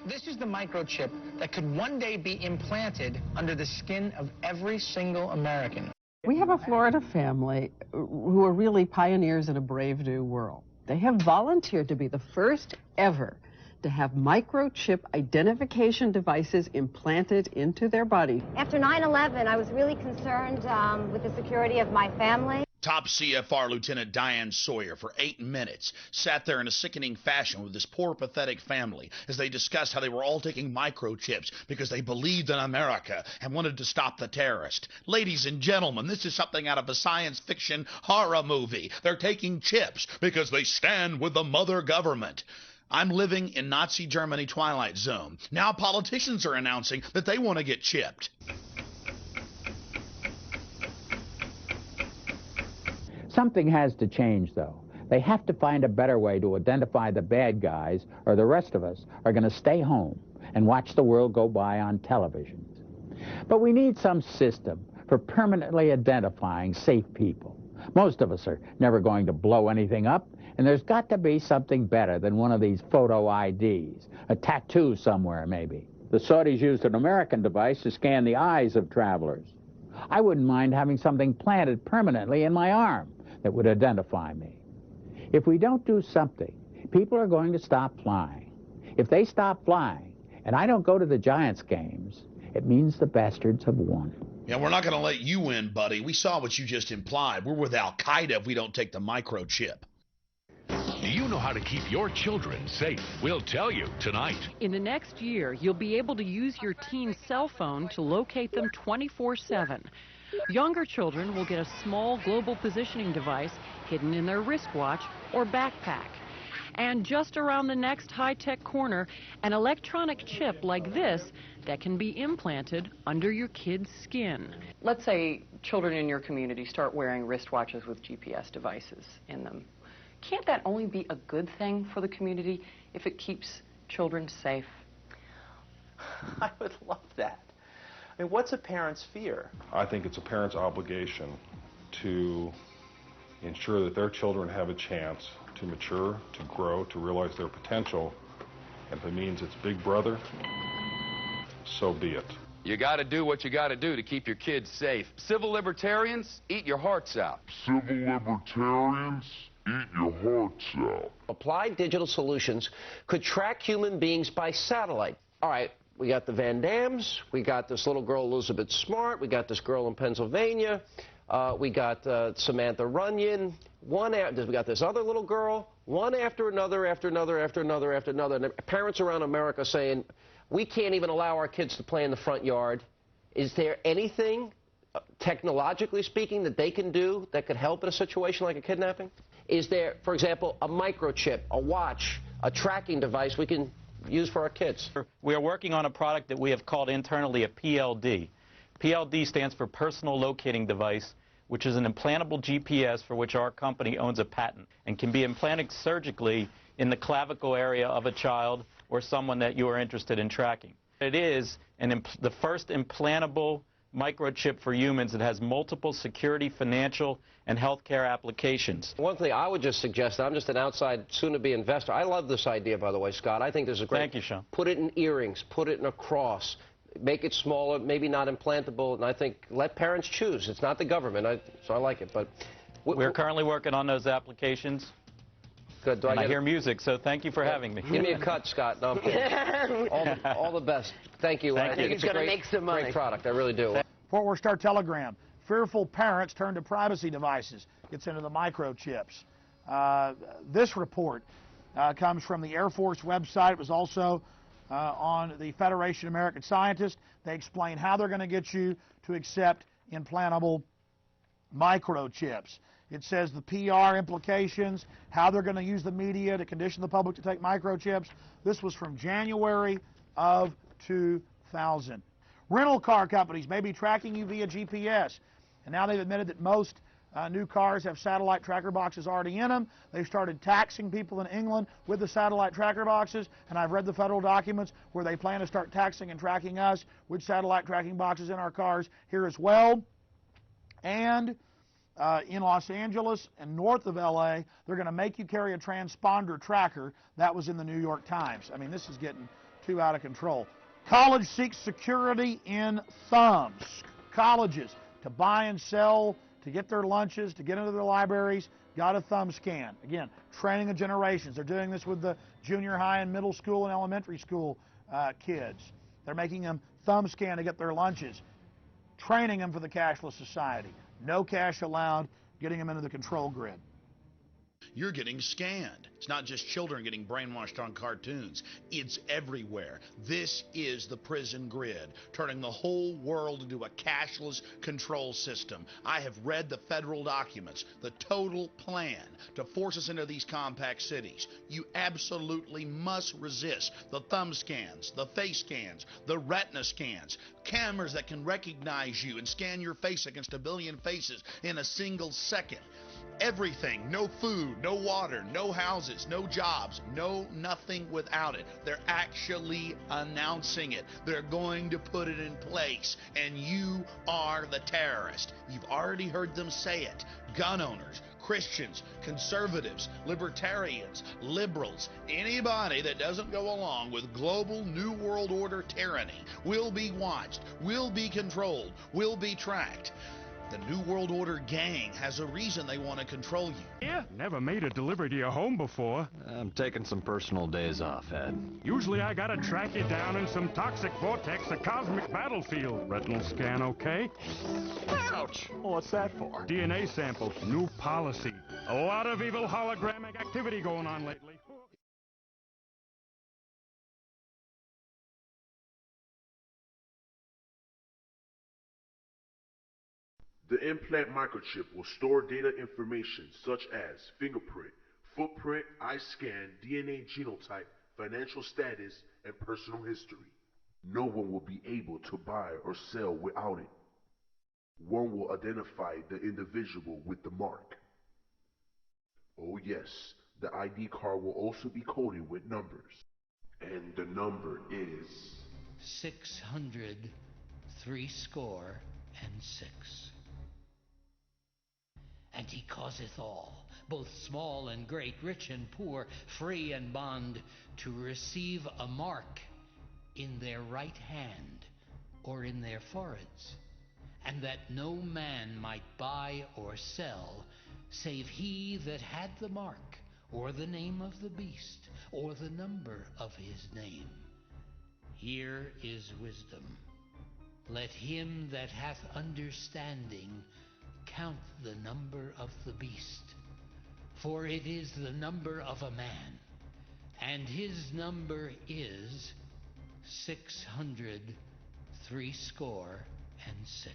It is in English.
This is the microchip that could one day be implanted under the skin of every single American. We have a Florida family who are really pioneers in a brave new world. They have volunteered to be the first ever to have microchip identification devices implanted into their body. After 9/11, I was really concerned with the security of my family. Top CFR Lieutenant Diane Sawyer, for 8 minutes, sat there in a sickening fashion with this poor, pathetic family as they discussed how they were all taking microchips because they believed in America and wanted to stop the terrorists. Ladies and gentlemen, this is something out of a science fiction horror movie. They're taking chips because they stand with the mother government. I'm living in Nazi Germany Twilight Zone. Now politicians are announcing that they want to get chipped. Something has to change, though. They have to find a better way to identify the bad guys, or the rest of us are going to stay home and watch the world go by on television. But we need some system for permanently identifying safe people. Most of us are never going to blow anything up, and there's got to be something better than one of these photo IDs, a tattoo somewhere maybe. The Saudis used an American device to scan the eyes of travelers. I wouldn't mind having something planted permanently in my arm that would identify me. If we don't do something, people are going to stop flying. If they stop flying, and I don't go to the Giants games, it means the bastards have won. Yeah, we're not going to let you win, buddy. We saw what you just implied. We're with Al-Qaeda if we don't take the microchip. Do you know how to keep your children safe? We'll tell you tonight. In the next year, you'll be able to use your teen's cell phone to locate them 24/7. Younger children will get a small global positioning device hidden in their wristwatch or backpack. And just around the next high-tech corner, an electronic chip like this that can be implanted under your kid's skin. Let's say children in your community start wearing wristwatches with GPS devices in them. Can't that only be a good thing for the community if it keeps children safe? I would love that. I mean, what's a parent's fear? I think it's a parent's obligation to ensure that their children have a chance to mature, to grow, to realize their potential. And if it means it's Big Brother, so be it. You got to do what you got to do to keep your kids safe. Civil libertarians, eat your hearts out. Civil libertarians, eat your hearts out. Applied digital solutions could track human beings by satellite. All right, we got the Van Dams, we got this little girl Elizabeth Smart, we got this girl in Pennsylvania, we got Samantha Runyon, we got this other little girl, one after another, after another, after another, after another. And parents around America saying, we can't even allow our kids to play in the front yard. Is there anything, technologically speaking, that they can do that could help in a situation like a kidnapping? Is there, for example, a microchip, a watch, a tracking device we can use for our kids? We are working on a product that we have called internally a PLD. PLD stands for Personal Locating Device, which is an implantable GPS for which our company owns a patent and can be implanted surgically in the clavicle area of a child or someone that you are interested in tracking. It is the first implantable microchip for humans that has multiple security, financial, and healthcare applications. One thing I would just suggest, I'm just an outside, soon-to-be investor. I love this idea, by the way, Scott. I think this is great. Thank you, Sean. Put it in earrings, put it in a cross, make it smaller, maybe not implantable, and I think let parents choose. It's not the government, so I like it. But we're currently working on those applications. Good. And I hear music, so thank you for having me. Give me a cut, Scott. No, I'm kidding. all the best. Thank you. Thank I think you. it's a great product. I really do. Fort Worth Star Telegram. Fearful parents turn to privacy devices. Gets into the microchips. This report comes from the Air Force website. It was also on the Federation of American Scientists. They explain how they're going to get you to accept implantable microchips. It says the PR implications, how they're going to use the media to condition the public to take microchips. This was from January of 2000. Rental car companies may be tracking you via GPS. And now they've admitted that most new cars have satellite tracker boxes already in them. They've started taxing people in England with the satellite tracker boxes, and I've read the federal documents where they plan to start taxing and tracking us with satellite tracking boxes in our cars here as well. And in Los Angeles and north of LA, they're going to make you carry a transponder tracker. That was in the New York Times. I mean, this is getting too out of control. College seeks security in thumbs. Colleges, to buy and sell, to get their lunches, to get into their libraries, got a thumb scan. Again, training of generations. They're doing this with the junior high and middle school and elementary school kids. They're making them thumb scan to get their lunches, training them for the cashless society. No cash allowed, getting them into the control grid. You're getting scanned. It's not just children getting brainwashed on cartoons. It's everywhere. This is the prison grid, turning the whole world into a cashless control system. I have read the federal documents, the total plan to force us into these compact cities. You absolutely must resist the thumb scans, the face scans, the retina scans, cameras that can recognize you and scan your face against 1 billion faces in a single second. Everything, no food, no water, no houses, no jobs, no nothing without it. They're actually announcing it. They're going to put it in place, and you are the terrorist. You've already heard them say it. Gun owners, Christians, conservatives, libertarians, liberals, anybody that doesn't go along with global New World Order tyranny will be watched, will be controlled, will be tracked. The New World Order gang has a reason they want to control you. Yeah, never made a delivery to your home before. I'm taking some personal days off, Ed. Usually I gotta track you down in some toxic vortex, a cosmic battlefield. Retinal scan, okay? Ouch! What's that for? DNA sample, new policy. A lot of evil hologramic activity going on lately. The implant microchip will store data information such as fingerprint, footprint, eye scan, DNA genotype, financial status, and personal history. No one will be able to buy or sell without it. One will identify the individual with the mark. Oh yes, the ID card will also be coded with numbers. And the number is 600 threescore and 6. And he causeth all, both small and great, rich and poor, free and bond, to receive a mark in their right hand or in their foreheads, and that no man might buy or sell, save he that had the mark, or the name of the beast, or the number of his name. Here is wisdom. Let him that hath understanding count the number of the beast, for it is the number of a man, and his number is 600 threescore and 6.